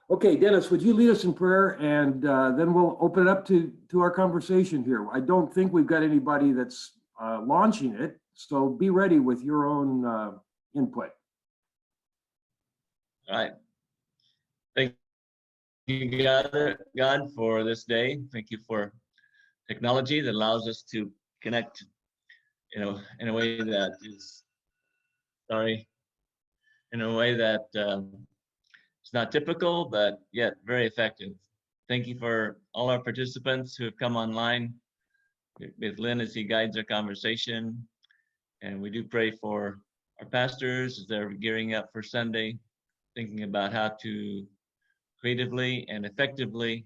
Okay, Dennis, would you lead us in prayer, and then we'll open it up to our conversation here. I don't think we've got anybody that's launching it, so be ready with your own input. All right. Thank you, God, for this day. Thank you for technology that allows us to connect, in a way that is, in a way that it's not typical, but yet very effective. Thank you for all our participants who have come online with Lynn as he guides our conversation. And we do pray for our pastors as they're gearing up for Sunday, thinking about how to creatively and effectively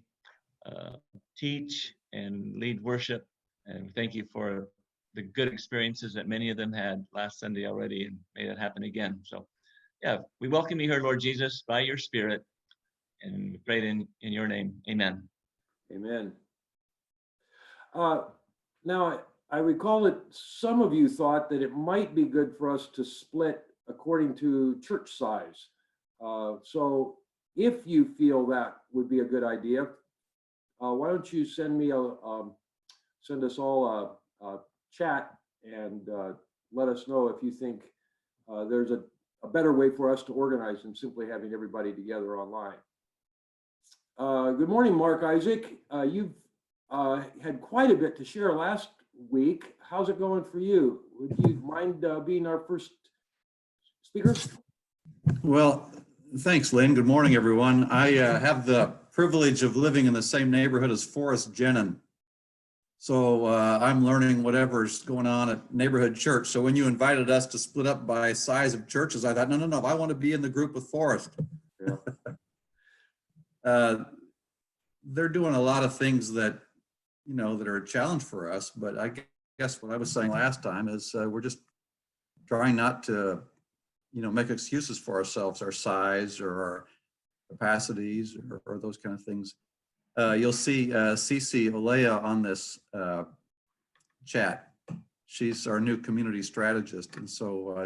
teach and lead worship. And thank you for the good experiences that many of them had last Sunday already, and may that happen again. So yeah, we welcome you here, Lord Jesus, by your Spirit, and we pray in your name. Amen. Amen. Now, I recall that some of you thought that it might be good for us to split according to church size. So if you feel that would be a good idea, why don't you send us all a chat and let us know if you think there's a better way for us to organize than simply having everybody together online. Good morning, Mark Isaac. You've had quite a bit to share last week. How's it going for you? Would you mind being our first speaker? Well, thanks, Lynn. Good morning, everyone. I have the privilege of living in the same neighborhood as Forrest Jenin. So I'm learning whatever's going on at neighborhood church. So when you invited us to split up by size of churches, I thought, no, I want to be in the group with Forrest. Yeah. They're doing a lot of things that, that are a challenge for us. But I guess what I was saying last time is we're just trying not to, make excuses for ourselves, our size or our capacities or those kind of things. You'll see Cece Olea on this chat. She's our new community strategist. And so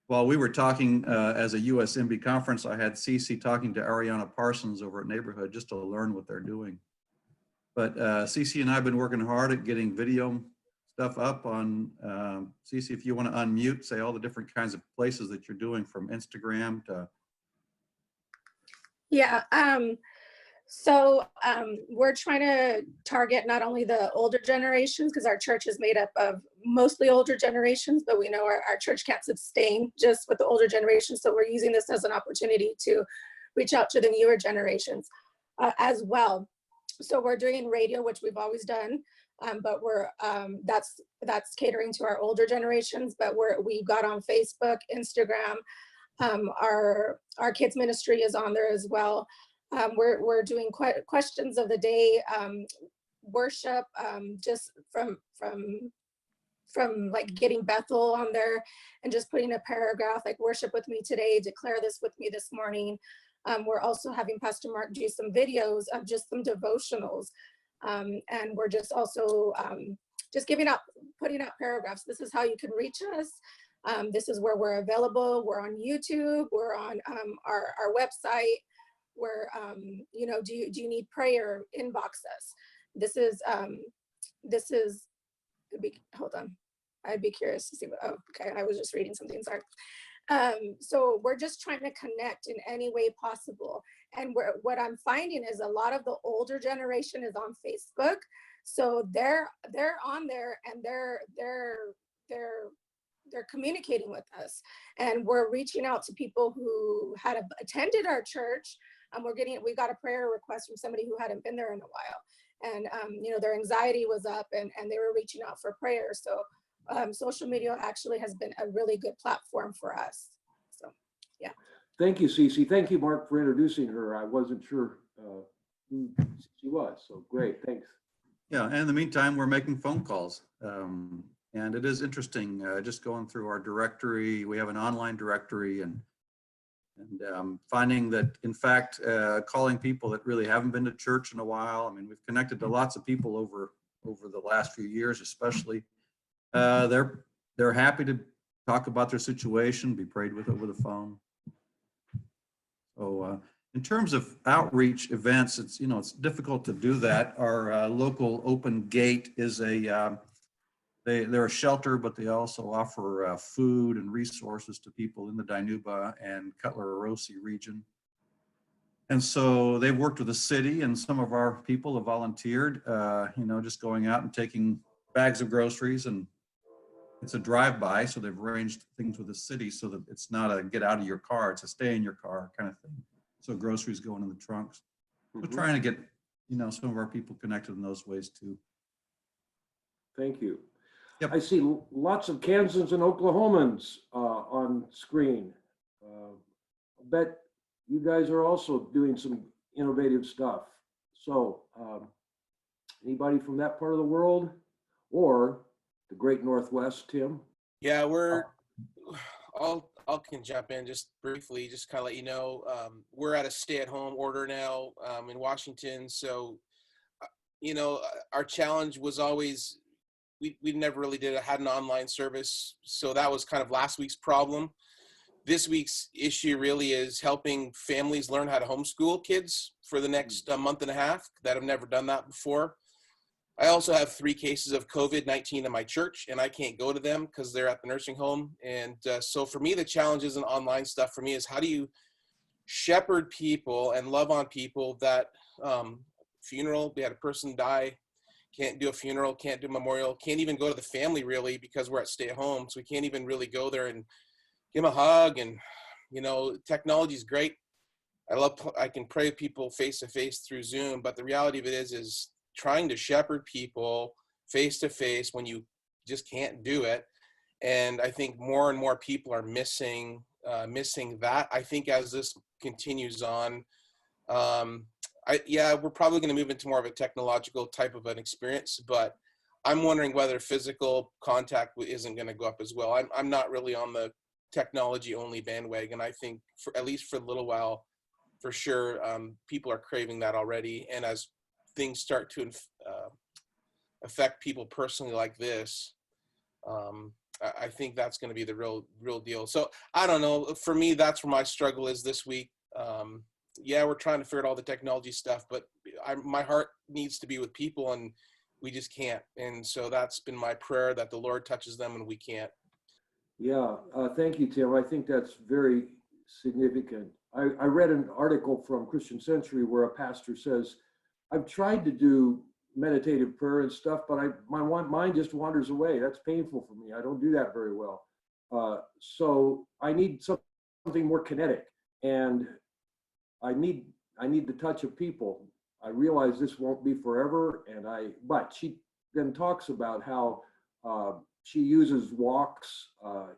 while we were talking as a USMB conference, I had Cece talking to Ariana Parsons over at Neighborhood just to learn what they're doing. But Cece and I have been working hard at getting video stuff up on, Cece, if you want to unmute, say all the different kinds of places that you're doing from Instagram to. Yeah, so we're trying to target not only the older generations, because our church is made up of mostly older generations, but we know our church can't sustain just with the older generations. So we're using this as an opportunity to reach out to the newer generations as well. So we're doing radio, which we've always done, but we're that's catering to our older generations. But we got on Facebook, Instagram. Our kids ministry is on there as well. We're doing questions of the day, worship, just from like getting Bethel on there and just putting a paragraph like worship with me today, declare this with me this morning. We're also having Pastor Mark do some videos of just some devotionals. And we're just also just putting out paragraphs. This is how you can reach us. This is where we're available. We're on YouTube. We're on our website. Where do you need prayer? Inbox us. This is hold on. I'd be curious to see what. Oh, okay. I was just reading something. Sorry. So we're just trying to connect in any way possible. And what I'm finding is a lot of the older generation is on Facebook. So they're on there and they're communicating with us, and we're reaching out to people who had attended our church. We got a prayer request from somebody who hadn't been there in a while, and their anxiety was up, and they were reaching out for prayer. So social media actually has been a really good platform for us. So yeah. Thank you, Cece. Thank you, Mark, for introducing her. I wasn't sure who she was, so great, thanks. Yeah, and in the meantime, we're making phone calls. And it is interesting, just going through our directory. We have an online directory, and finding that, in fact, calling people that really haven't been to church in a while. I mean, we've connected to lots of people over the last few years, especially. They're happy to talk about their situation, be prayed with over the phone. So In terms of outreach events, it's, it's difficult to do that. Our local Open Gate is they're a shelter, but they also offer food and resources to people in the Dinuba and Cutler-Orosi region. And so they've worked with the city, and some of our people have volunteered, just going out and taking bags of groceries, and it's a drive-by. So they've arranged things with the city so that it's not a get out of your car, it's a stay in your car kind of thing. So groceries going in the trunks. We're trying to get, some of our people connected in those ways too. Thank you. Yep. I see lots of Kansans and Oklahomans on screen. I bet you guys are also doing some innovative stuff. So anybody from that part of the world or the great Northwest, Tim? Yeah, I'll can jump in just briefly, just kind of let you know, we're at a stay-at-home order now in Washington. So, our challenge was always, we never really had an online service. So that was kind of last week's problem. This week's issue really is helping families learn how to homeschool kids for the next month and a half that have never done that before. I also have 3 cases of COVID-19 in my church, and I can't go to them because they're at the nursing home. And so for me, the challenge isn't online stuff. For me is how do you shepherd people and love on people that funeral, we had a person die, can't do a funeral, can't do a memorial, can't even go to the family really because we're at stay at home. So we can't even really go there and give them a hug. And, technology is great. I can pray with people face to face through Zoom, but the reality of it is trying to shepherd people face to face when you just can't do it. And I think more and more people are missing that. I think as this continues on, we're probably going to move into more of a technological type of an experience, but I'm wondering whether physical contact isn't going to go up as well. I'm not really on the technology only bandwagon. I think at least for a little while, for sure, people are craving that already. And as things start to affect people personally like this, I think that's going to be the real deal. So I don't know. For me, that's where my struggle is this week. We're trying to figure out all the technology stuff, but my heart needs to be with people, and we just can't. And so that's been my prayer, that the Lord touches them and we can't. Yeah, thank you, Tim. I think that's very significant. I read an article from Christian Century where a pastor says, I've tried to do meditative prayer and stuff, but my mind just wanders away. That's painful for me. I don't do that very well. So I need something more kinetic, and I need the touch of people. I realize this won't be forever, but she then talks about how she uses walks,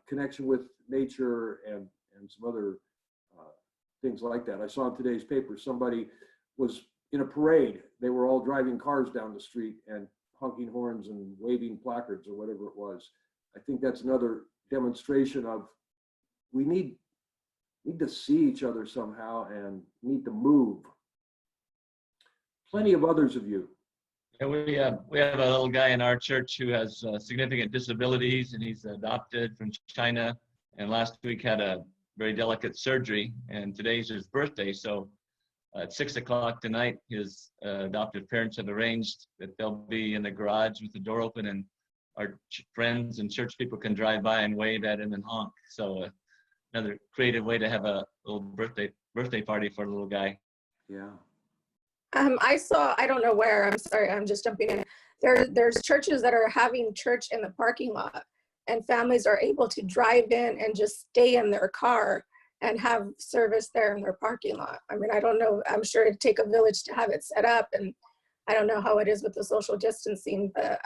connection with nature, and some other things like that. I saw in today's paper, somebody was in a parade. They were all driving cars down the street and honking horns and waving placards or whatever it was. I think that's another demonstration of we need to see each other somehow and need to move. Plenty of others of you. Yeah, we have a little guy in our church who has significant disabilities, and he's adopted from China, and last week had a very delicate surgery, and today's his birthday. So at 6 o'clock tonight, his adoptive parents have arranged that they'll be in the garage with the door open, and our friends and church people can drive by and wave at him and honk. So another creative way to have a little birthday party for a little guy. Yeah. I saw, I don't know where, I'm sorry, I'm just jumping in. There's churches that are having church in the parking lot, and families are able to drive in and just stay in their car and have service there in their parking lot. I mean, I don't know, I'm sure it'd take a village to have it set up, and I don't know how it is with the social distancing, but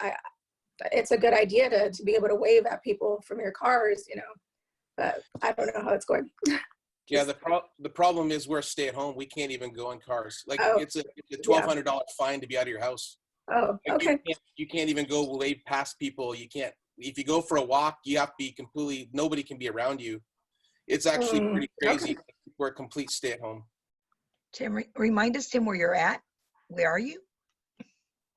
it's a good idea to be able to wave at people from your cars, but I don't know how it's going. Yeah, the problem is we're stay at home. We can't even go in cars. Like it's a $1,200 fine to be out of your house. Oh, okay. You can't even go way past people. You can't. If you go for a walk, you have to be completely. Nobody can be around you. It's actually pretty crazy. Okay. We're a complete stay at home. Tim, remind us, Tim, where you're at. Where are you?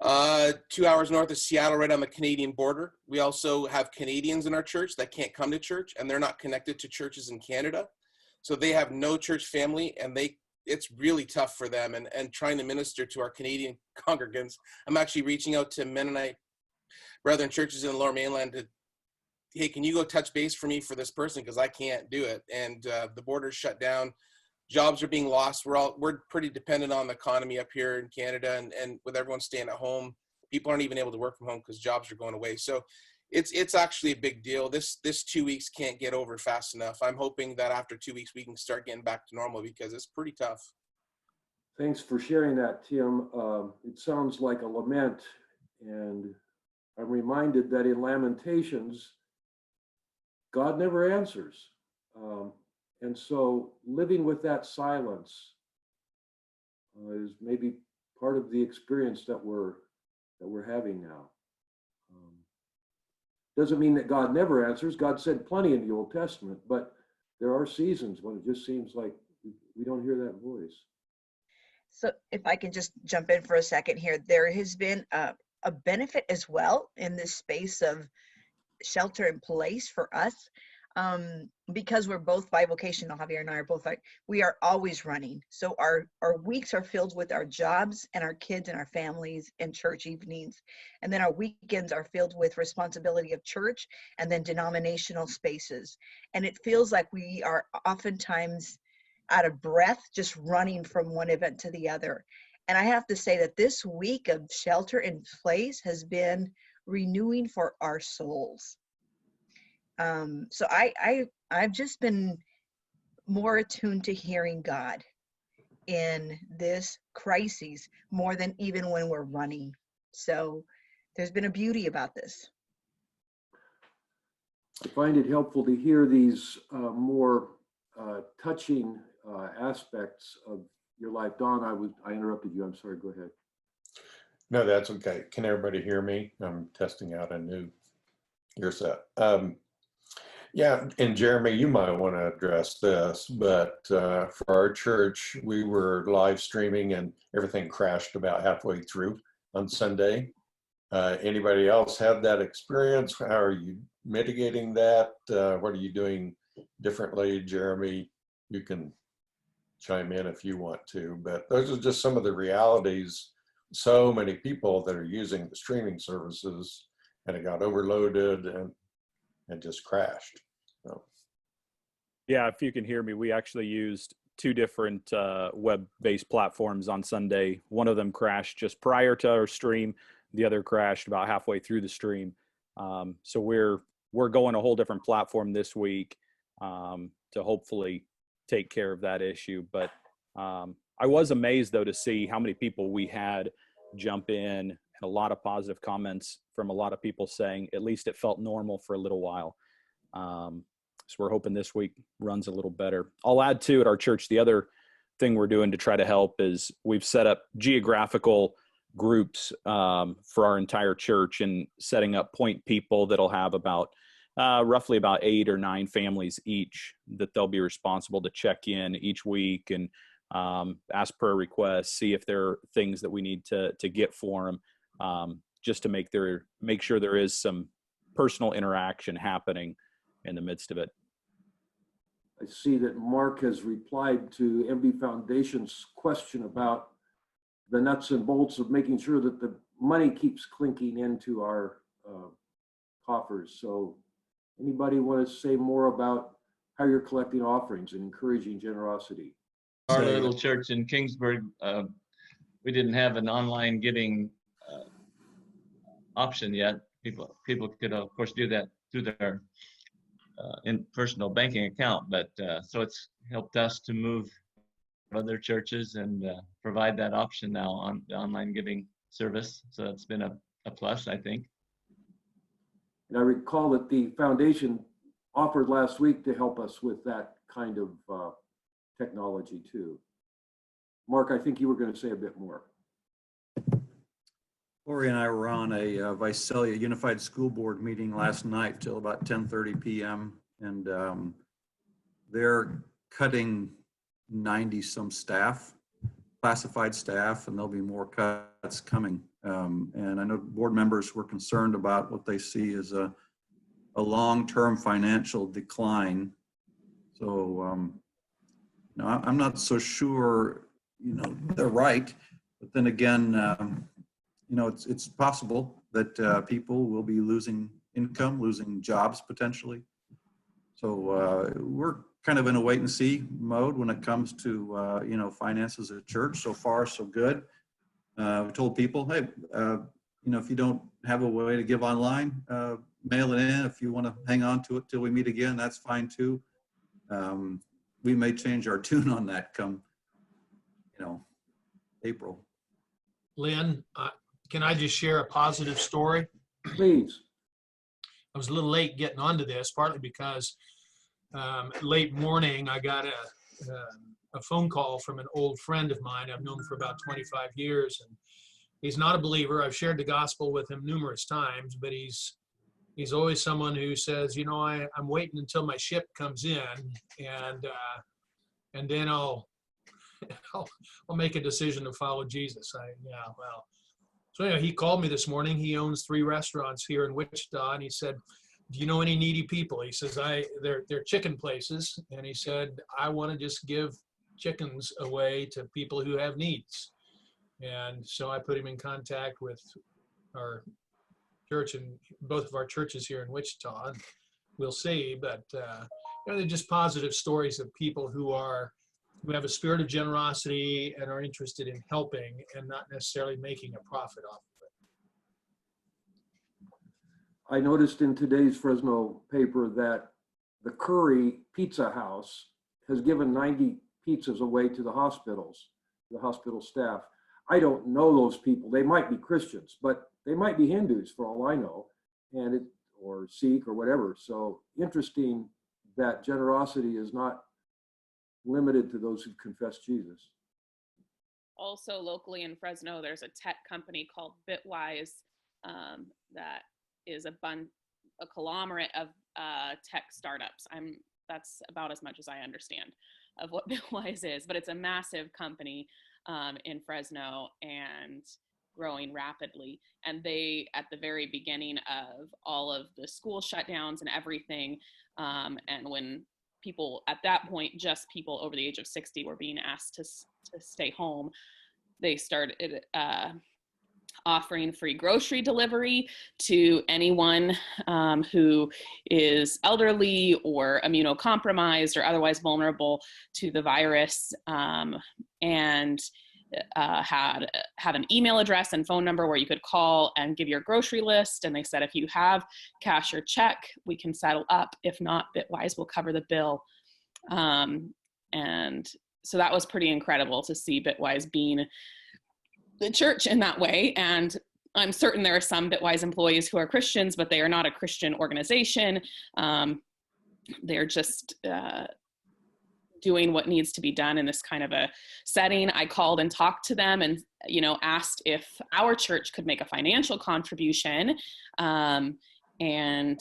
2 hours north of Seattle, right on the Canadian border. We also have Canadians in our church that can't come to church, and they're not connected to churches in Canada. So they have no church family, and they it's really tough for them, and trying to minister to our Canadian congregants. I'm actually reaching out to Mennonite brethren churches in the Lower Mainland to, hey, can you go touch base for me for this person, because I can't do it. And the border's shut down, jobs are being lost. We're pretty dependent on the economy up here in Canada, and with everyone staying at home, people aren't even able to work from home because jobs are going away. So it's actually a big deal. This 2 weeks can't get over fast enough. I'm hoping that after 2 weeks we can start getting back to normal, because it's pretty tough. Thanks for sharing that, Tim. It sounds like a lament, and I'm reminded that in Lamentations, God never answers. And so living with that silence is maybe part of the experience that we're having now. Doesn't mean that God never answers. God said plenty in the Old Testament, but there are seasons when it just seems like we don't hear that voice. So if I can just jump in for a second here, there has been a benefit as well in this space of shelter in place for us, because we're both bivocational. Javier and I are both, we are always running. So our weeks are filled with our jobs and our kids and our families and church evenings. And then our weekends are filled with responsibility of church and then denominational spaces. And it feels like we are oftentimes out of breath, just running from one event to the other. And I have to say that this week of shelter in place has been renewing for our souls. So I've just been more attuned to hearing God in this crisis more than even when we're running. So there's been a beauty about this. I find it helpful to hear these more touching aspects of your life. Don, I interrupted you. I'm sorry. Go ahead. No, that's okay. Can everybody hear me? I'm testing out a new earset. Yeah, and Jeremy, you might want to address this, but for our church, we were live streaming and everything crashed about halfway through on Sunday. Anybody else have that experience? How are you mitigating that? What are you doing differently? Jeremy, you can chime in if you want to, but those are just some of the realities. So many people that are using the streaming services, and it got overloaded and just crashed. So. Yeah, if you can hear me, we actually used two different web-based platforms on Sunday. One of them crashed just prior to our stream. The other crashed about halfway through the stream. So we're going a whole different platform this week to hopefully take care of that issue. But I was amazed, though, to see how many people we had jump in, and a lot of positive comments from a lot of people saying at least it felt normal for a little while. So we're hoping this week runs a little better. I'll add to at our church, the other thing we're doing to try to help is we've set up geographical groups for our entire church, and setting up point people that'll have about roughly about 8 or 9 families each that they'll be responsible to check in each week and ask prayer requests, see if there are things that we need to get for them, just to make sure there is some personal interaction happening in the midst of it. I see that Mark has replied to MB Foundation's question about the nuts and bolts of making sure that the money keeps clinking into our coffers. So anybody want to say more about how you're collecting offerings and encouraging generosity? Our little church in Kingsburg, we didn't have an online giving option yet. People could, of course, do that through their in personal banking account, but so it's helped us to move other churches and provide that option now on the online giving service. So it's been a plus, I think. And I recall that the foundation offered last week to help us with that kind of technology too. Mark, I think you were going to say a bit more. Lori and I were on a Visalia Unified School Board meeting last night till about 10:30 p.m. And they're cutting 90 some staff, classified staff, and there'll be more cuts coming. And I know board members were concerned about what they see as a long-term financial decline. So you know, I'm not so sure, you know, they're right. But then again, you know, it's possible that people will be losing income, losing jobs potentially. So we're kind of in a wait and see mode when it comes to, you know, finances at church. So far, so good. We told people, hey, you know, if you don't have a way to give online, mail it in. If you want to hang on to it till we meet again, that's fine too. We may change our tune on that come, you know, April. Lynn, can I just share a positive story? Please. I was a little late getting onto this, partly because late morning I got a phone call from an old friend of mine I've known for about 25 years, and he's not a believer. I've shared the gospel with him numerous times, but he's always someone who says, you know, I'm waiting until my ship comes in, and then I'll make a decision to follow Jesus. So anyway, he called me this morning. He owns 3 restaurants here in Wichita, and he said, do you know any needy people? He says, they're chicken places. And he said, I want to just give chickens away to people who have needs. And so I put him in contact with our church and both of our churches here in Wichita. And we'll see, but you know, they're just positive stories of people who have a spirit of generosity and are interested in helping and not necessarily making a profit off of it. I noticed in today's Fresno paper that the Curry Pizza House has given 90 pizzas away to the hospital staff. I don't know those people. They might be Christians, but they might be Hindus for all I know, or Sikh or whatever. So interesting that generosity is not limited to those who confess Jesus. Also locally in Fresno, there's a tech company called Bitwise that is a conglomerate of tech startups. That's about as much as I understand of what Bitwise is, but it's a massive company in Fresno and growing rapidly. And they, at the very beginning of all of the school shutdowns and everything, and when people at that point, just people over the age of 60 were being asked to stay home, they started offering free grocery delivery to anyone who is elderly or immunocompromised or otherwise vulnerable to the virus, and have an email address and phone number where you could call and give your grocery list. And they said, if you have cash or check, we can settle up. If not, Bitwise will cover the bill. And so that was pretty incredible to see Bitwise being the church in that way. And I'm certain there are some Bitwise employees who are Christians, but they are not a Christian organization. They're just doing what needs to be done in this kind of a setting. I called and talked to them and, asked if our church could make a financial contribution. And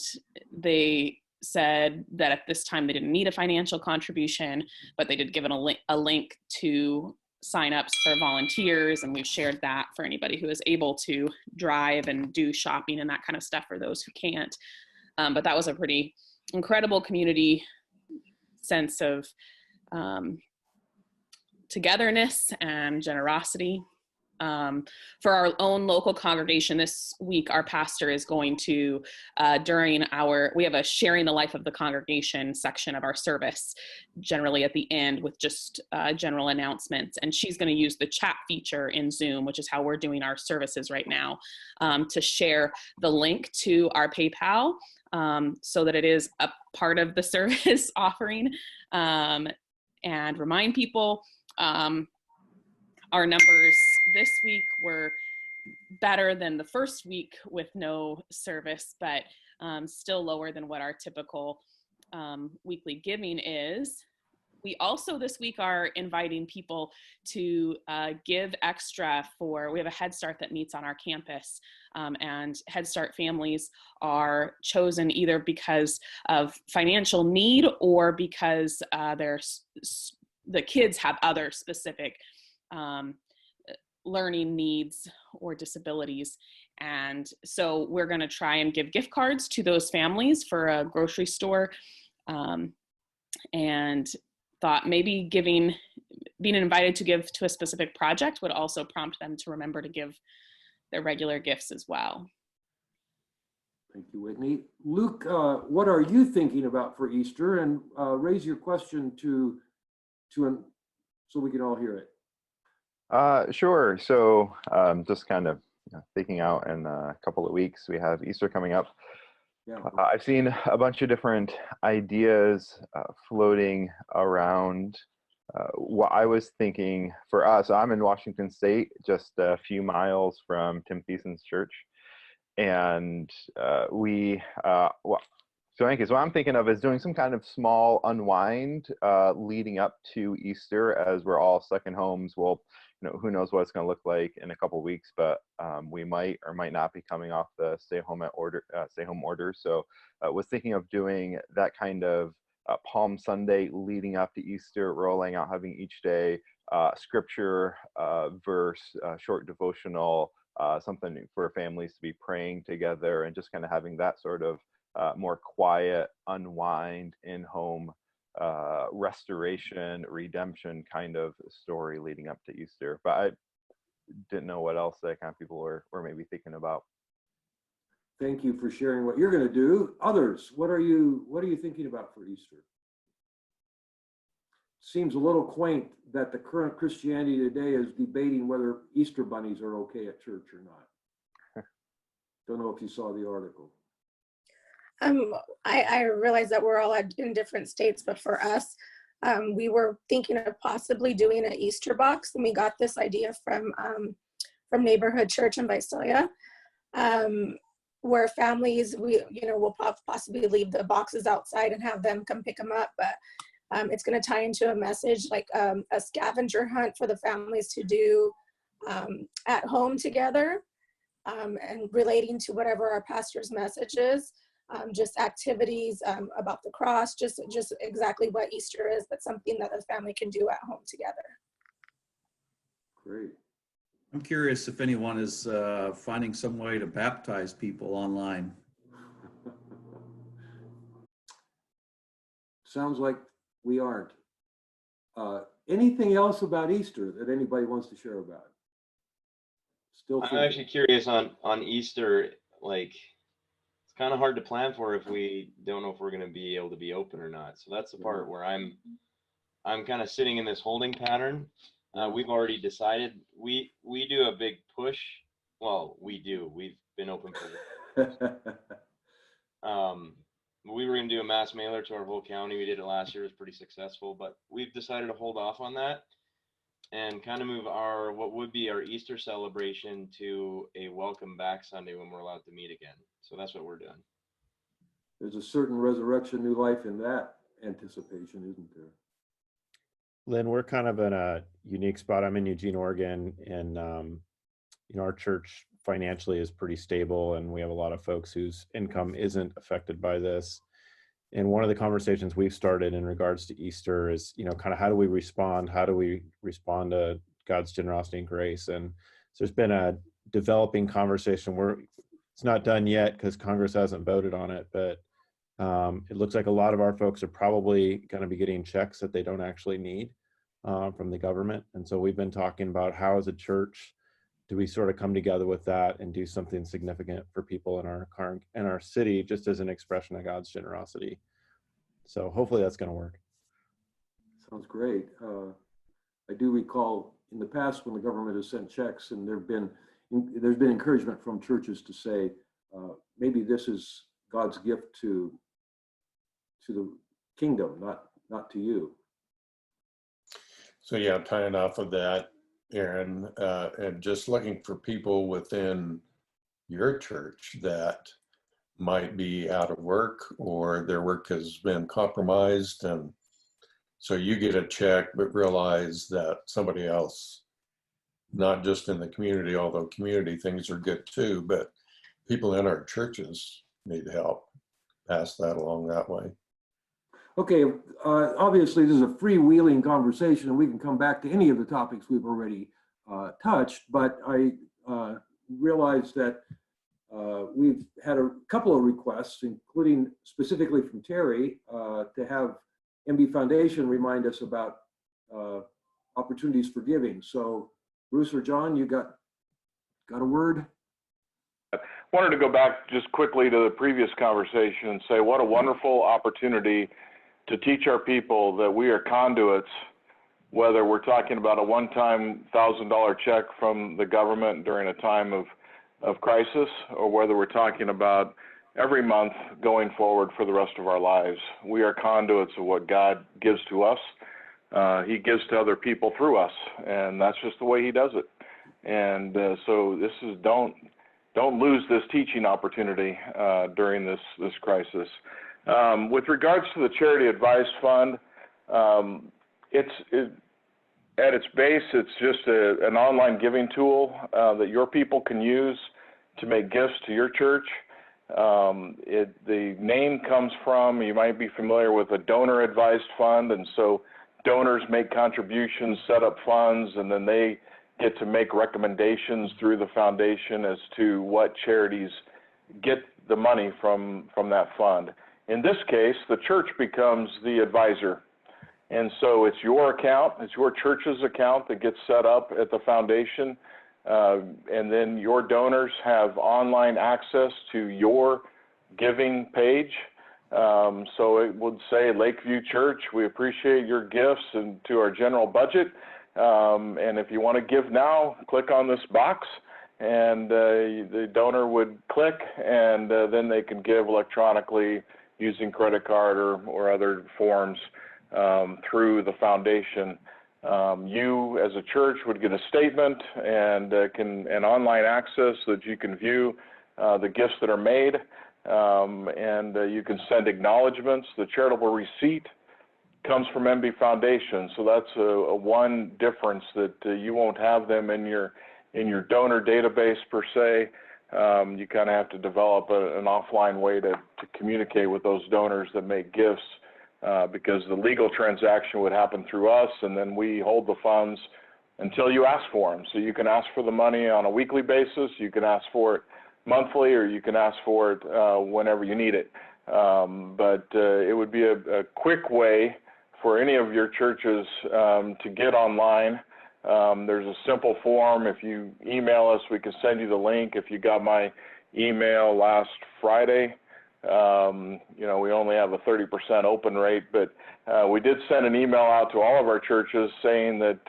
they said that at this time they didn't need a financial contribution, but they did give a link to signups for volunteers, and we've shared that for anybody who is able to drive and do shopping and that kind of stuff for those who can't. But that was a pretty incredible community sense of togetherness and generosity. For our own local congregation this week, our pastor is going to, we have a sharing the life of the congregation section of our service, generally at the end with just general announcements. And she's going to use the chat feature in Zoom, which is how we're doing our services right now, to share the link to our PayPal so that it is a part of the service offering, and remind people. Our numbers this week were better than the first week with no service, but still lower than what our typical weekly giving is. We also this week are inviting people to give extra we have a Head Start that meets on our campus, and Head Start families are chosen either because of financial need or because the kids have other specific learning needs or disabilities. And so we're going to try and give gift cards to those families for a grocery store, and thought maybe being invited to give to a specific project would also prompt them to remember to give their regular gifts as well. Thank you, Whitney. Luke, what are you thinking about for Easter? And raise your question to so we can all hear it. Sure. So just kind of thinking out in a couple of weeks, we have Easter coming up. Yeah. I've seen a bunch of different ideas floating around. What I was thinking for us, I'm in Washington State, just a few miles from Tim Thiessen's church. And so Angus, what I'm thinking of is doing some kind of small unwind leading up to Easter, as we're all stuck in homes. Well, who knows what it's going to look like in a couple of weeks, but we might or might not be coming off the stay home order. So was thinking of doing that kind of Palm Sunday leading up to Easter, rolling out, having each day scripture, verse, short devotional, something for families to be praying together, and just kind of having that sort of more quiet unwind in home restoration, redemption kind of story leading up to Easter. But I didn't know what else that kind of people were maybe thinking about. Thank you for sharing what you're going to do. Others, what are you thinking about for Easter? Seems a little quaint that the current Christianity today is debating whether Easter bunnies are okay at church or not. Don't know if you saw the article. I realize that we're all in different states, but for us, we were thinking of possibly doing an Easter box, and we got this idea from Neighborhood Church in Visalia, where families, will possibly leave the boxes outside and have them come pick them up, but it's going to tie into a message like a scavenger hunt for the families to do at home together, and relating to whatever our pastor's message is. Just activities about the cross, just exactly what Easter is, but something that the family can do at home together. Great. I'm curious if anyone is finding some way to baptize people online. Sounds like we aren't. Anything else about Easter that anybody wants to share about? Still I'm thinking. actually curious on Easter, like it's kind of hard to plan for if we don't know if we're going to be able to be open or not. So that's the part where I'm kind of sitting in this holding pattern. We've already decided we do a big push. Well, we've been open for we were going to do a mass mailer to our whole county. We did it last year. It was pretty successful, but we've decided to hold off on that and kind of move what would be our Easter celebration to a welcome back Sunday when we're allowed to meet again. So that's what we're doing. There's a certain resurrection, new life in that anticipation, isn't there? Lynn, we're kind of in a unique spot. I'm in Eugene, Oregon, and our church financially is pretty stable, and we have a lot of folks whose income isn't affected by this. And one of the conversations we've started in regards to Easter is, kind of how do we respond? How do we respond to God's generosity and grace? And so there's been a developing conversation where it's not done yet because Congress hasn't voted on it, but it looks like a lot of our folks are probably going to be getting checks that they don't actually need from the government. And so we've been talking about how, as a church, do we sort of come together with that and do something significant for people in our city, just as an expression of God's generosity. So hopefully that's going to work. Sounds great. I do recall in the past when the government has sent checks, and there's been encouragement from churches to say, maybe this is God's gift to the kingdom, not to you. So yeah, tying off of that, Aaron, and just looking for people within your church that might be out of work or their work has been compromised, and so you get a check but realize that somebody else, not just in the community, although community things are good too, but people in our churches need help. Pass that along that way. Okay, obviously this is a freewheeling conversation, and we can come back to any of the topics we've already touched, but I realized that we've had a couple of requests, including specifically from Terry, to have MB Foundation remind us about opportunities for giving. So Bruce or John, you got a word? Wanted to go back just quickly to the previous conversation and say what a wonderful opportunity to teach our people that we are conduits, whether we're talking about a one-time $1,000 check from the government during a time of crisis, or whether we're talking about every month going forward for the rest of our lives. We are conduits of what God gives to us. He gives to other people through us, and that's just the way he does it. And so this is, don't lose this teaching opportunity during this crisis. With regards to the Charity Advice Fund, at its base, it's just an online giving tool that your people can use to make gifts to your church. The name comes from, you might be familiar with a donor advised fund, and so donors make contributions, set up funds, and then they get to make recommendations through the foundation as to what charities get the money from that fund. In this case, the church becomes the advisor. And so it's your account, it's your church's account that gets set up at the foundation. And then your donors have online access to your giving page. So it would say, Lakeview Church, we appreciate your gifts and to our general budget. And if you want to give now, click on this box, and the donor would click, and then they can give electronically using credit card or other forms through the foundation. You as a church would get a statement and an online access so that you can view the gifts that are made, and you can send acknowledgments. The charitable receipt comes from MB Foundation, so that's a one difference, that you won't have them in your donor database per se. You kind of have to develop an offline way to communicate with those donors that make gifts, because the legal transaction would happen through us, and then we hold the funds until you ask for them. So you can ask for the money on a weekly basis, you can ask for it monthly, or you can ask for it whenever you need it. But it would be a quick way for any of your churches to get online. There's a simple form. If you email us, we can send you the link. If you got my email last Friday, we only have a 30% open rate, but we did send an email out to all of our churches saying that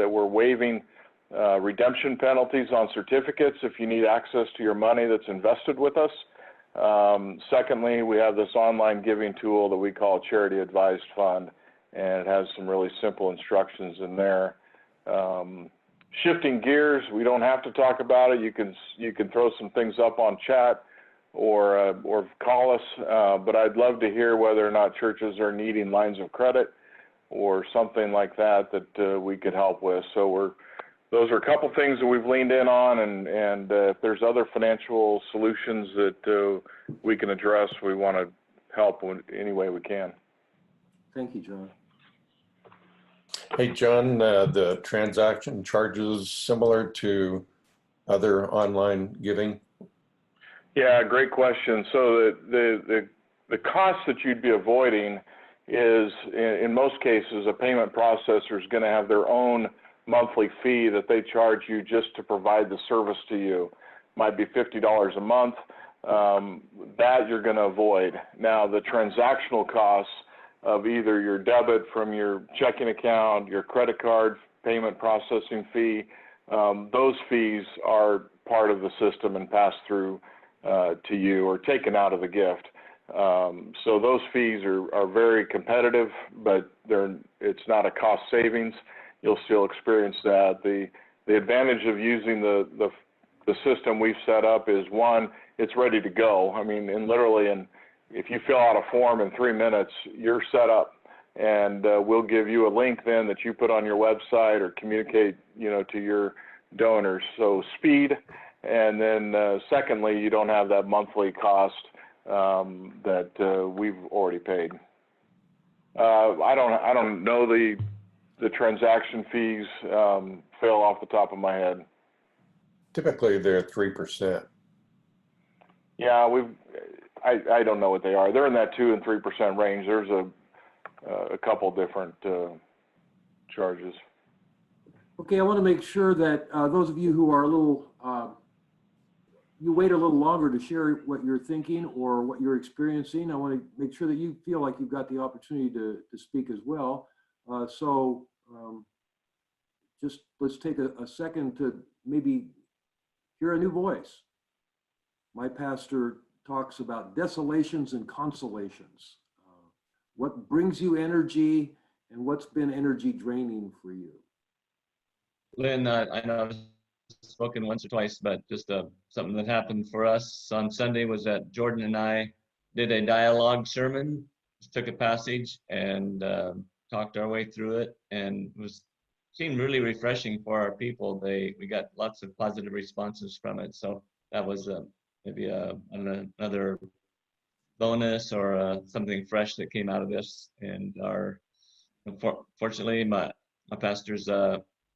we're waiving redemption penalties on certificates if you need access to your money that's invested with us. Secondly, we have this online giving tool that we call Charity Advised Fund, and it has some really simple instructions in there. Shifting gears, we don't have to talk about it. You can throw some things up on chat or call us, but I'd love to hear whether or not churches are needing lines of credit or something like that we could help with. So those are a couple things that we've leaned in on, and if there's other financial solutions that we can address, we want to help in any way we can. Thank you, John. Hey, John, the transaction charges similar to other online giving? Yeah, great question. So the cost that you'd be avoiding is, in most cases, a payment processor is going to have their own monthly fee that they charge you just to provide the service to you. Might be $50 a month. That you're going to avoid. Now, the transactional costs of either your debit from your checking account, your credit card payment processing fee, those fees are part of the system and pass through to you or taken out of the gift. So those fees are very competitive, but it's not a cost savings. You'll still experience that. The advantage of using the system we've set up is, one, it's ready to go. I mean, if you fill out a form in 3 minutes, you're set up, and we'll give you a link then that you put on your website or communicate, to your donors. So speed, and then secondly, you don't have that monthly cost that we've already paid. I don't know the transaction fees, Phil, off the top of my head. Typically, they're 3%. Yeah, I don't know what they are. They're in that 2 and 3% range. There's a couple different charges. Okay, I want to make sure that those of you who are a little, you wait a little longer to share what you're thinking or what you're experiencing. I want to make sure that you feel like you've got the opportunity to speak as well. Just let's take a second to maybe hear a new voice. My pastor talks about desolations and consolations. What brings you energy and what's been energy draining for you? Lynn, I know I've spoken once or twice, but just something that happened for us on Sunday was that Jordan and I did a dialogue sermon, just took a passage and talked our way through it, and seemed really refreshing for our people. We got lots of positive responses from it, so that was maybe another bonus or something fresh that came out of this. And fortunately, my pastor's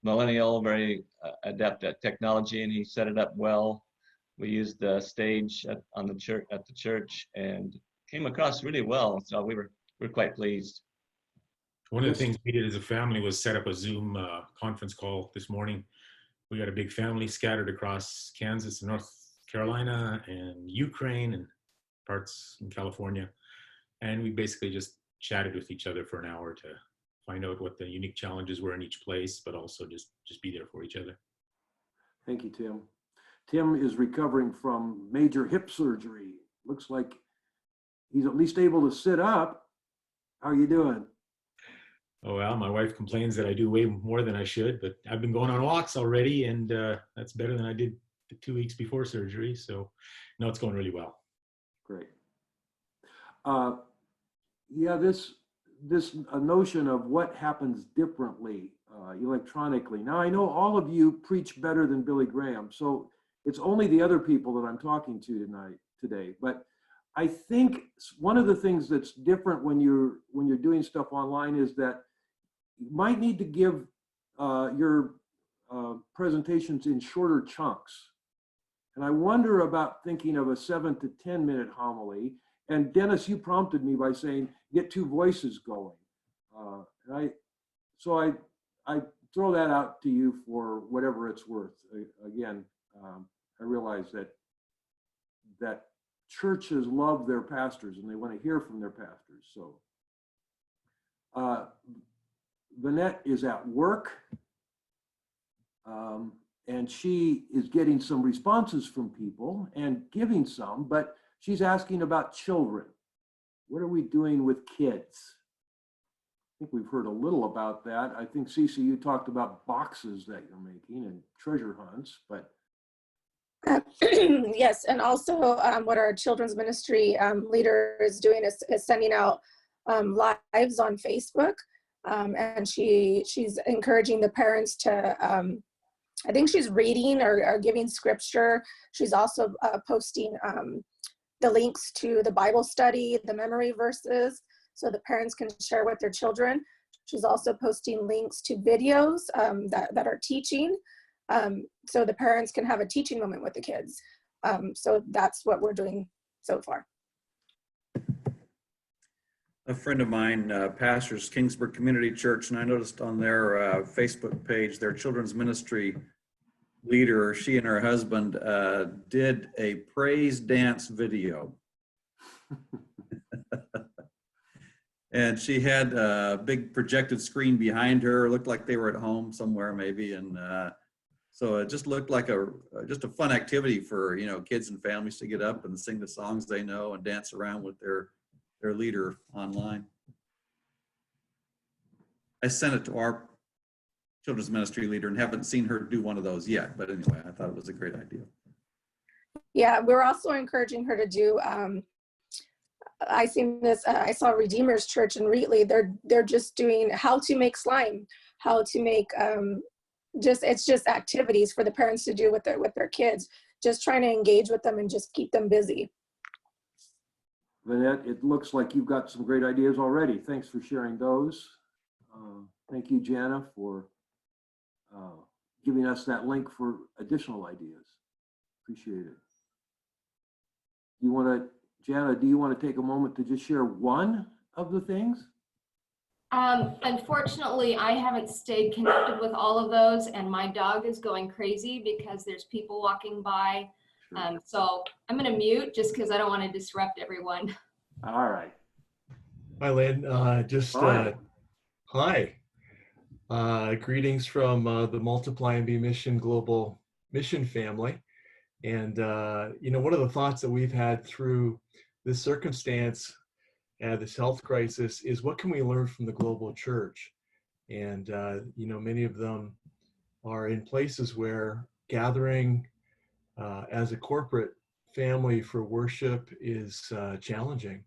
millennial, very adept at technology, and he set it up well. We used the stage at the church and came across really well. So we're quite pleased. One of the things we did as a family was set up a Zoom conference call this morning. We got a big family scattered across Kansas and North Carolina and Ukraine and parts in California. And we basically just chatted with each other for an hour to find out what the unique challenges were in each place, but also just be there for each other. Thank you, Tim. Tim is recovering from major hip surgery. Looks like he's at least able to sit up. How are you doing? Oh, well, my wife complains that I do way more than I should, but I've been going on walks already, and that's better than I did the 2 weeks before surgery. So, no, it's going really well. Great. Yeah, this notion of what happens differently electronically. Now, I know all of you preach better than Billy Graham, so it's only the other people that I'm talking to today. But I think one of the things that's different when you're doing stuff online is that you might need to give your presentations in shorter chunks. And I wonder about thinking of a 7 to 10 minute homily. And Dennis, you prompted me by saying, get two voices going. So I throw that out to you for whatever it's worth. Again, I realize that churches love their pastors and they want to hear from their pastors. So Vanette is at work and she is getting some responses from people and giving some, but she's asking about children. What are we doing with kids? I think we've heard a little about that. I think Cece, you talked about boxes that you're making and treasure hunts, but yes, and also what our children's ministry leader is doing is sending out lives on Facebook, and she's encouraging the parents to, I think she's reading or giving scripture. She's also posting the links to the Bible study, the memory verses, so the parents can share with their children. She's also posting links to videos that are teaching, so the parents can have a teaching moment with the kids. So that's what we're doing so far. A friend of mine pastors Kingsburg Community Church, and I noticed on their Facebook page, their children's ministry leader, she and her husband did a praise dance video. And she had a big projected screen behind her, looked like they were at home somewhere maybe. And so it just looked like just a fun activity for, kids and families to get up and sing the songs they know and dance around with their leader online. I sent it to our children's ministry leader and haven't seen her do one of those yet. But anyway, I thought it was a great idea. Yeah, we're also encouraging her to do, I saw Redeemer's Church in Wheatley. They're just doing how to make slime, how to make, it's just activities for the parents to do with their kids, just trying to engage with them and just keep them busy. Vanette, it looks like you've got some great ideas already. Thanks for sharing those. Thank you, Jana, for giving us that link for additional ideas. Appreciate it. Jana, do you want to take a moment to just share one of the things? Unfortunately, I haven't stayed connected with all of those, and my dog is going crazy because there's people walking by. So I'm going to mute just because I don't want to disrupt everyone. All right. Hi, Lynn. Hi. Greetings from the Multiply and Be Mission Global Mission family. And, one of the thoughts that we've had through this circumstance, this health crisis, is what can we learn from the global church? And, many of them are in places where gathering as a corporate family for worship is challenging.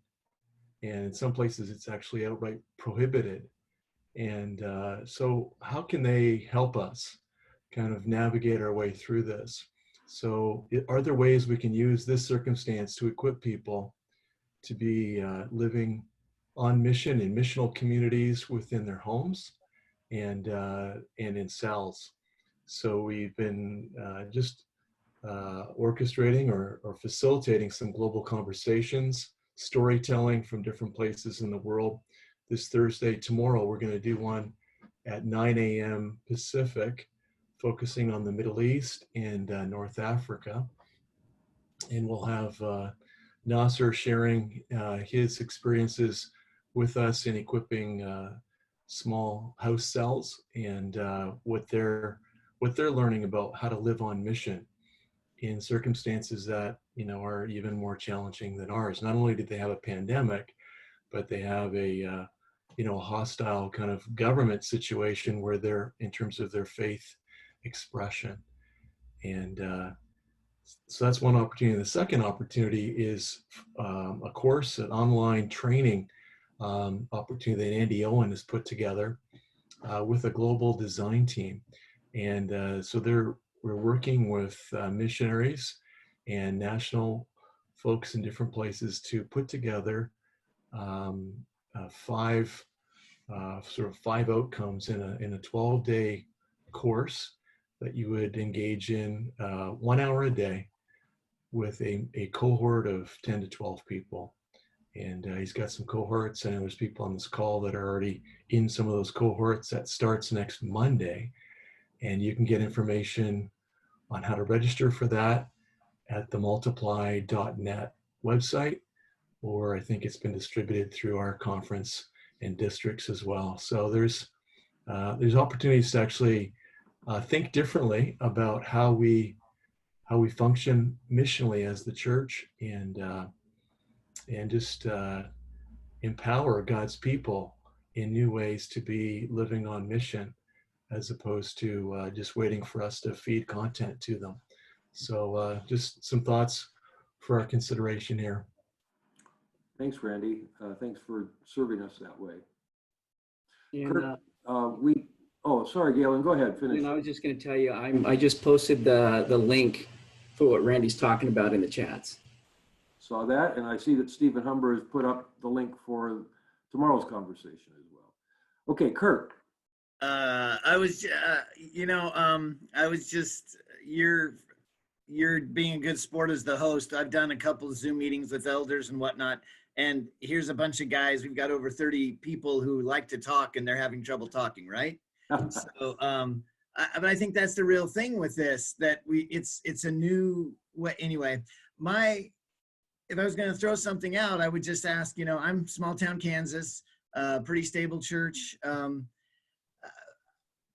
And in some places it's actually outright prohibited. And so how can they help us kind of navigate our way through this? So are there ways we can use this circumstance to equip people to be living on mission in missional communities within their homes and in cells? So we've been orchestrating or facilitating some global conversations, storytelling from different places in the world. This Thursday, tomorrow, we're going to do one at 9 a.m. Pacific, focusing on the Middle East and North Africa. And we'll have Nasser sharing his experiences with us in equipping small house cells and what they're learning about how to live on mission in circumstances that are even more challenging than ours. Not only did they have a pandemic, but they have a hostile kind of government situation where they're, in terms of their faith expression. And so that's one opportunity. The second opportunity is a course, an online training opportunity that Andy Owen has put together with a global design team. And so we're working with missionaries and national folks in different places to put together five outcomes in a 12-day course that you would engage in 1 hour a day with a cohort of 10 to 12 people. And he's got some cohorts. I know there's people on this call that are already in some of those cohorts. That starts next Monday. And you can get information on how to register for that at the multiply.net website, or I think it's been distributed through our conference and districts as well. So there's opportunities to actually think differently about how we function missionally as the church, and just empower God's people in new ways to be living on mission, as opposed to just waiting for us to feed content to them. So just some thoughts for our consideration here. Thanks, Randy. Thanks for serving us that way. And, Kurt, sorry, Galen, go ahead, finish. And I was just going to tell you, I just posted the link for what Randy's talking about in the chats. Saw that, and I see that Stephen Humber has put up the link for tomorrow's conversation as well. Okay, Kurt. You're being a good sport as the host. I've done a couple of Zoom meetings with elders and whatnot, and here's a bunch of guys. We've got over 30 people who like to talk, and they're having trouble talking, right? So, but I think that's the real thing with this, that it's a new way. Anyway, if I was going to throw something out, I would just ask, I'm small town Kansas, pretty stable church.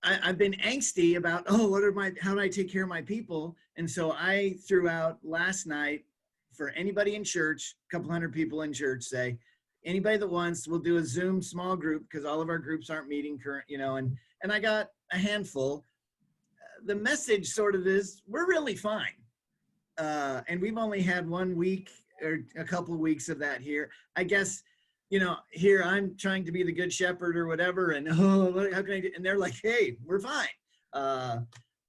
I've been angsty about, how do I take care of my people? And so I threw out last night for anybody in church, a couple hundred people in church, say, anybody that wants, we'll do a Zoom small group, because all of our groups aren't meeting and I got a handful. The message sort of is, we're really fine. And we've only had 1 week or a couple of weeks of that here. I guess, here I'm trying to be the good shepherd or whatever, and how can I do? And they're like, hey, we're fine.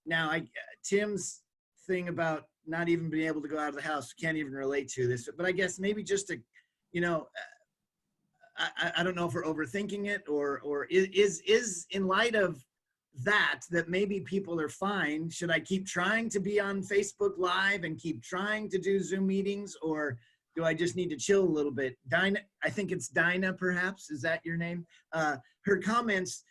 Now, Tim's thing about not even being able to go out of the house, can't even relate to this, but I guess maybe just to, I don't know if we're overthinking it, or is in light of that maybe people are fine. Should I keep trying to be on Facebook Live and keep trying to do Zoom meetings, or do I just need to chill a little bit? Dinah, I think it's Dinah, perhaps. Is that your name? Her comments,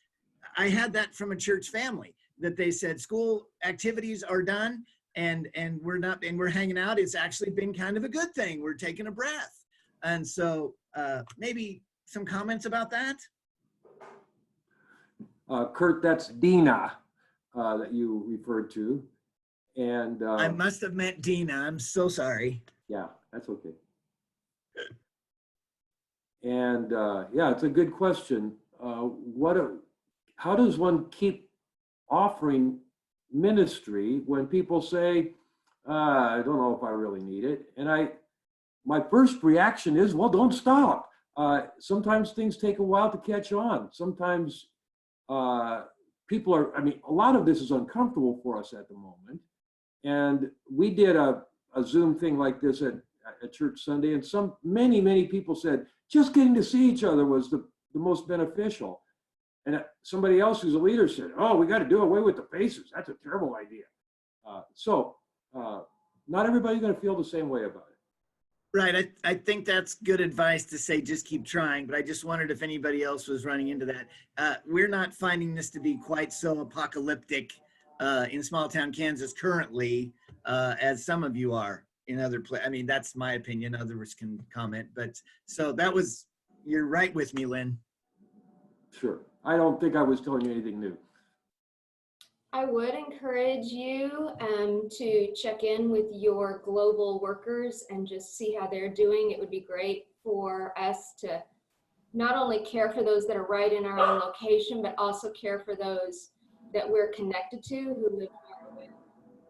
I had that from a church family that they said school activities are done and we're hanging out. It's actually been kind of a good thing. We're taking a breath. And so maybe some comments about that? Kurt, that's Dina that you referred to. And I must have meant Dina. I'm so sorry. yeah, that's okay. And yeah, it's a good question. How does one keep offering ministry when people say, I don't know if I really need it? And my first reaction is, well, don't stop. Sometimes things take a while to catch on. Sometimes people are, a lot of this is uncomfortable for us at the moment. And we did a Zoom thing like this at Church Sunday, and many people said, just getting to see each other was the most beneficial. And somebody else who's a leader said, oh, we got to do away with the faces. That's a terrible idea. So not everybody's going to feel the same way about it. Right. I think that's good advice to say, just keep trying. But I just wondered if anybody else was running into that. We're not finding this to be quite so apocalyptic in small town Kansas currently as some of you are in other places. That's my opinion. Others can comment. But so you're right with me, Lynn. Sure. I don't think I was telling you anything new. I would encourage you to check in with your global workers and just see how they're doing. It would be great for us to not only care for those that are right in our own location, but also care for those that we're connected to who live far away.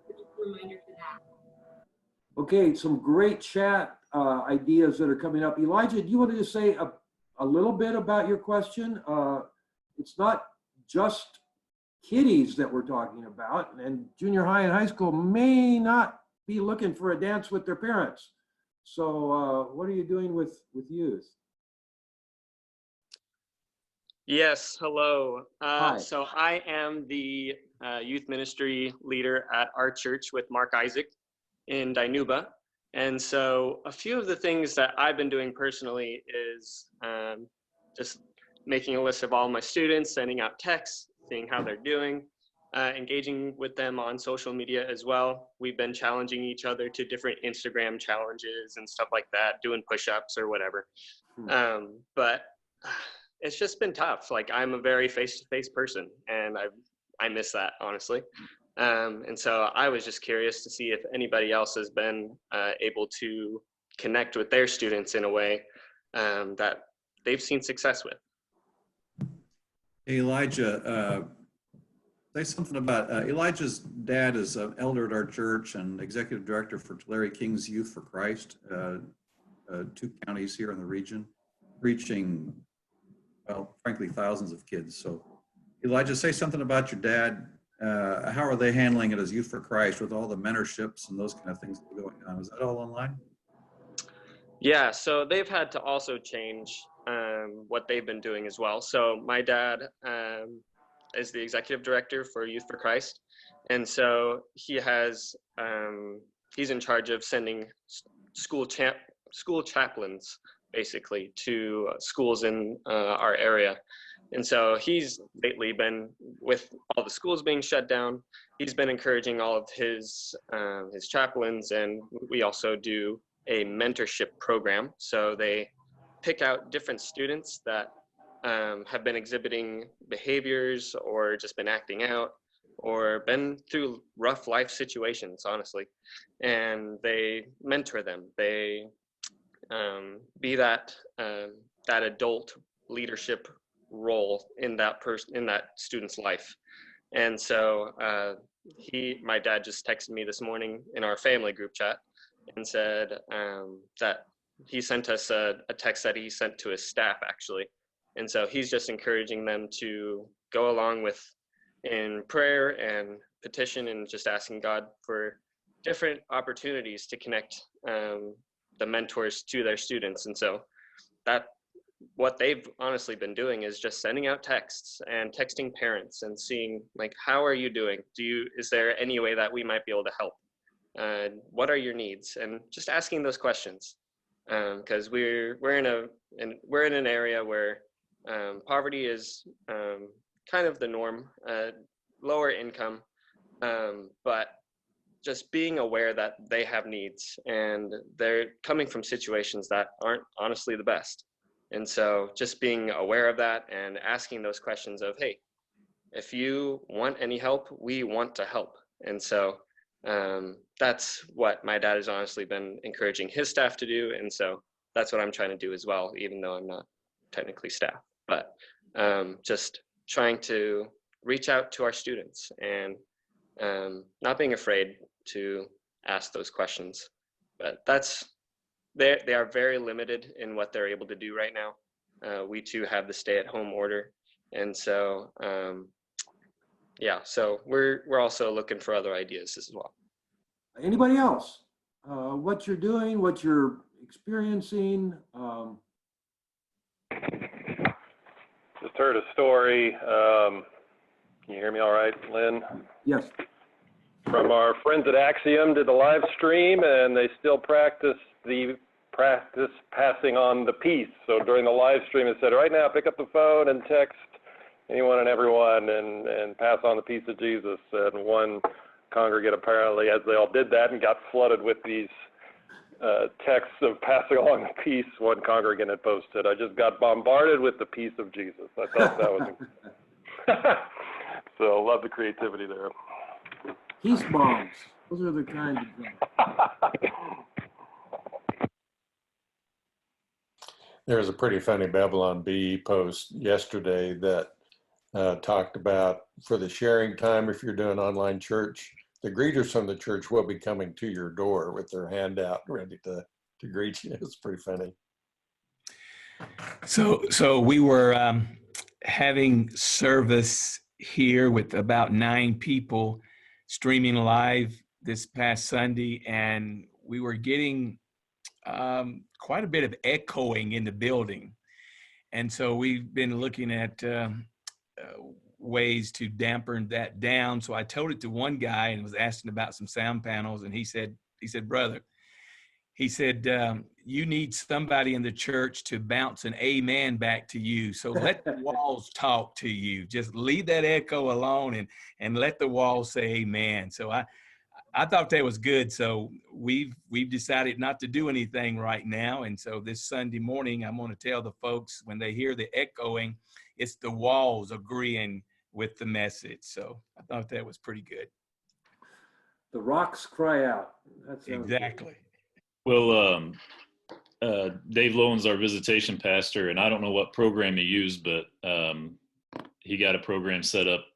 Just a reminder for that. Okay, some great chat ideas that are coming up. Elijah, do you want to just say a little bit about your question? It's not just kiddies that we're talking about, and junior high and high school may not be looking for a dance with their parents. So what are you doing with youth? Yes, hello. Hi. So I am the youth ministry leader at our church with Mark Isaac in Dinuba. And so a few of the things that I've been doing personally is just making a list of all my students, sending out texts, seeing how they're doing, engaging with them on social media as well. We've been challenging each other to different Instagram challenges and stuff like that, doing push-ups or whatever. But it's just been tough. Like, I'm a very face-to-face person, and I miss that, honestly. And so I was just curious to see if anybody else has been able to connect with their students in a way that they've seen success with. Hey, Elijah, say something about Elijah's dad is an elder at our church and executive director for Tulare King's Youth for Christ, 2 counties here in the region, reaching, well, frankly, thousands of kids. So Elijah, say something about your dad. How are they handling it as Youth for Christ with all the mentorships and those kind of things going on? Is that all online? Yeah, so they've had to also change what they've been doing as well. So my dad is the executive director for Youth for Christ. And so he has, he's in charge of sending school chaplains basically to schools in our area. And so he's lately been, with all the schools being shut down, he's been encouraging all of his chaplains, and we also do a mentorship program. So they pick out different students that have been exhibiting behaviors or just been acting out or been through rough life situations, honestly, and they mentor them. They be that adult leadership role in that student's life. And so my dad just texted me this morning in our family group chat and said that he sent us a text that he sent to his staff, actually. And so he's just encouraging them to go along with in prayer and petition and just asking God for different opportunities to connect the mentors to their students. And so that what they've honestly been doing is just sending out texts and texting parents and seeing, like, how are you doing? Is there any way that we might be able to help? What are your needs? And just asking those questions. because we're in an area where poverty is kind of the norm, lower income, but just being aware that they have needs and they're coming from situations that aren't honestly the best. And so just being aware of that and asking those questions of, hey, if you want any help, we want to help. And so that's what my dad has honestly been encouraging his staff to do. And so that's what I'm trying to do as well, even though I'm not technically staff, but just trying to reach out to our students and not being afraid to ask those questions. But they are very limited in what they're able to do right now. We too have the stay-at-home order. And so, yeah, so we're also looking for other ideas as well. Anybody else? What you're doing, what you're experiencing? Just heard a story. Can you hear me all right, Lynn? Yes. From our friends at Axiom, did the live stream, and they still practice passing on the peace. So during the live stream, it said, right now, pick up the phone and text anyone and everyone and pass on the peace of Jesus. And one congregant apparently, as they all did that and got flooded with these texts of passing along the peace, one congregant had posted, I just got bombarded with the peace of Jesus. I thought that was so love the creativity there. Peace bombs. Those are the kind of things. There was a pretty funny Babylon Bee post yesterday that talked about for the sharing time, if you're doing online church, the greeters from the church will be coming to your door with their hand out ready to greet you. It's pretty funny. So we were having service here with about 9 people streaming live this past Sunday, and we were getting quite a bit of echoing in the building. And so we've been looking at ways to dampen that down. So I told it to one guy and was asking about some sound panels, and he said, brother, he said, you need somebody in the church to bounce an amen back to you. So let the walls talk to you. Just leave that echo alone and let the walls say amen. So I thought that was good. So we've decided not to do anything right now. And so this Sunday morning, I'm going to tell the folks when they hear the echoing, it's the walls agreeing with the message. So I thought that was pretty good. The rocks cry out. That's exactly. Well, Dave Lowen's our visitation pastor, and I don't know what program he used, but he got a program set up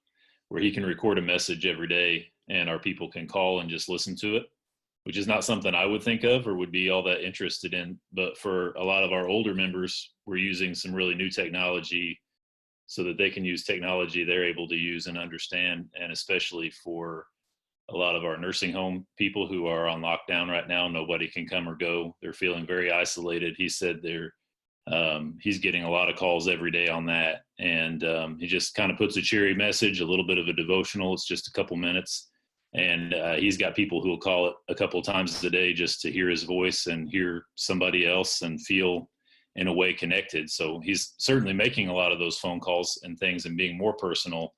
where he can record a message every day and our people can call and just listen to it, which is not something I would think of or would be all that interested in. But for a lot of our older members, we're using some really new technology so that they can use technology they're able to use and understand. And especially for a lot of our nursing home people who are on lockdown right now, nobody can come or go. They're feeling very isolated. He said he's getting a lot of calls every day on that. And he just kind of puts a cheery message, a little bit of a devotional. It's just a couple minutes. And he's got people who will call it a couple of times a day just to hear his voice and hear somebody else and feel in a way connected. So he's certainly making a lot of those phone calls and things and being more personal.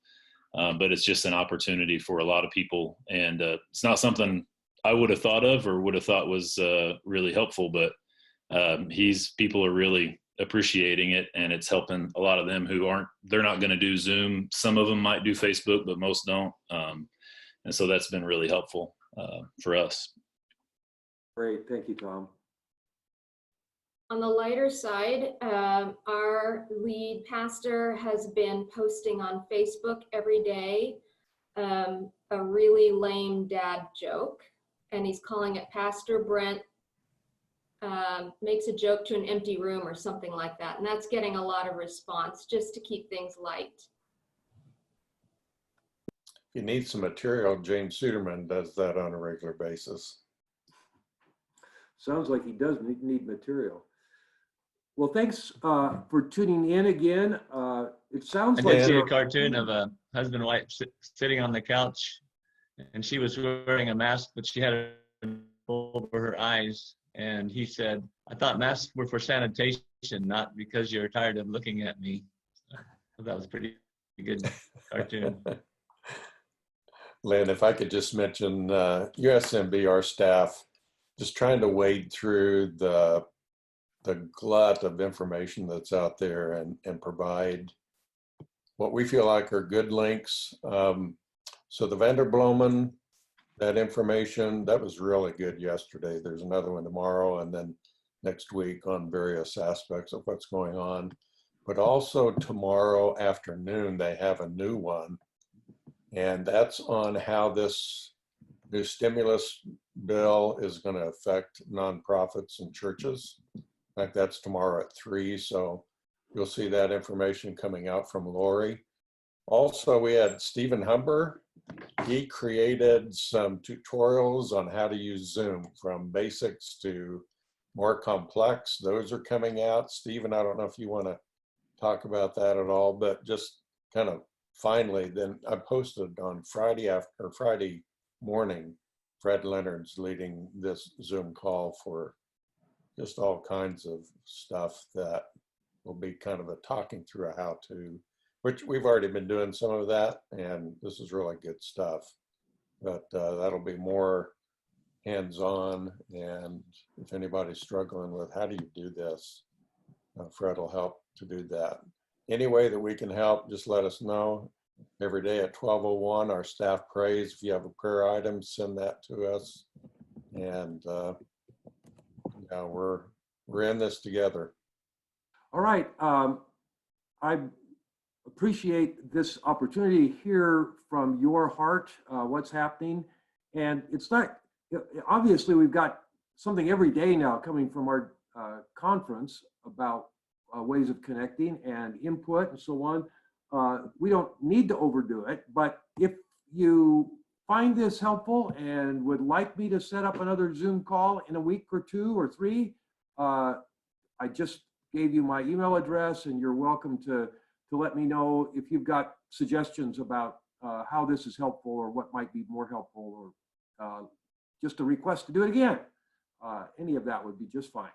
But it's just an opportunity for a lot of people. And it's not something I would have thought of or would have thought was really helpful, but people are really appreciating it, and it's helping a lot of them who they're not going to do Zoom. Some of them might do Facebook, but most don't. And so that's been really helpful for us. Great. Thank you, Tom. On the lighter side, our lead pastor has been posting on Facebook every day a really lame dad joke, and he's calling it Pastor Brent makes a joke to an empty room or something like that. And that's getting a lot of response just to keep things light. If you need some material, James Suderman does that on a regular basis. Sounds like he does need material. Well, thanks for tuning in again. It sounds I like did see a cartoon of a husband and wife sitting on the couch, and she was wearing a mask, but she had it over her eyes. And he said, I thought masks were for sanitation, not because you're tired of looking at me. So that was pretty good cartoon. Lynn, if I could just mention USMB, our staff, just trying to wade through the glut of information that's out there and provide what we feel like are good links. So the Vanderbloemen, that information, that was really good yesterday. There's another one tomorrow and then next week on various aspects of what's going on. But also tomorrow afternoon, they have a new one. And that's on how this new stimulus bill is going to affect nonprofits and churches. In fact, that's tomorrow at 3. So you'll see that information coming out from Lori. Also, we had Stephen Humber. He created some tutorials on how to use Zoom, from basics to more complex. Those are coming out. Stephen, I don't know if you want to talk about that at all, but just kind of finally, then I posted on Friday morning, Fred Leonard's leading this Zoom call for just all kinds of stuff that will be kind of a talking through a how-to, which we've already been doing some of that, and this is really good stuff. But that'll be more hands-on, and if anybody's struggling with how do you do this, Fred will help to do that. Any way that we can help, just let us know. Every day at 12:01, our staff prays. If you have a prayer item, send that to us. And yeah, we're in this together. All right. I appreciate this opportunity to hear from your heart what's happening. And it's not, obviously we've got something every day now coming from our conference about ways of connecting and input and so on. We don't need to overdo it, but if you find this helpful and would like me to set up another Zoom call in a week or 2 or 3, I just gave you my email address, and you're welcome to let me know if you've got suggestions about how this is helpful or what might be more helpful, or just a request to do it again. Any of that would be just fine.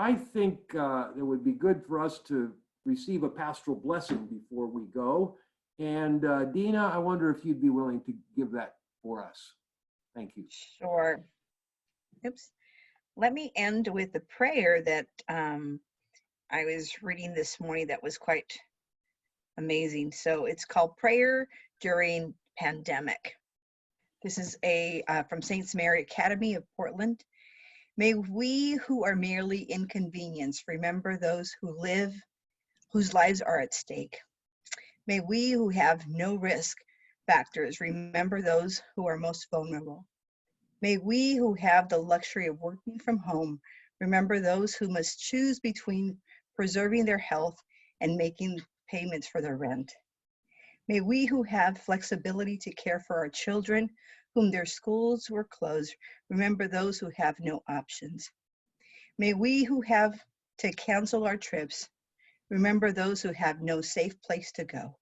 I think it would be good for us to receive a pastoral blessing before we go. And Dina, I wonder if you'd be willing to give that for us. Thank you. Sure. Oops. Let me end with a prayer that I was reading this morning that was quite amazing. So it's called Prayer During Pandemic. This is from Saints Mary Academy of Portland. May we who are merely inconvenienced remember those whose lives are at stake. May we who have no risk factors remember those who are most vulnerable. May we who have the luxury of working from home remember those who must choose between preserving their health and making payments for their rent. May we who have flexibility to care for our children whom their schools were closed remember those who have no options. May we who have to cancel our trips remember those who have no safe place to go.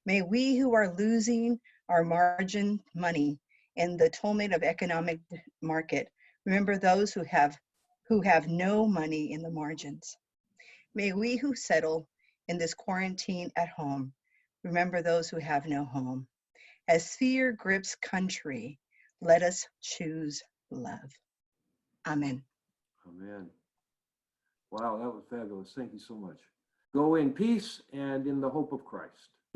May we who are losing our margin money in the tumult of economic market remember those who have no money in the margins. May we who settle in this quarantine at home remember those who have no home. As fear grips country, let us choose love. Amen. Amen. Wow, that was fabulous. Thank you so much. Go in peace and in the hope of Christ.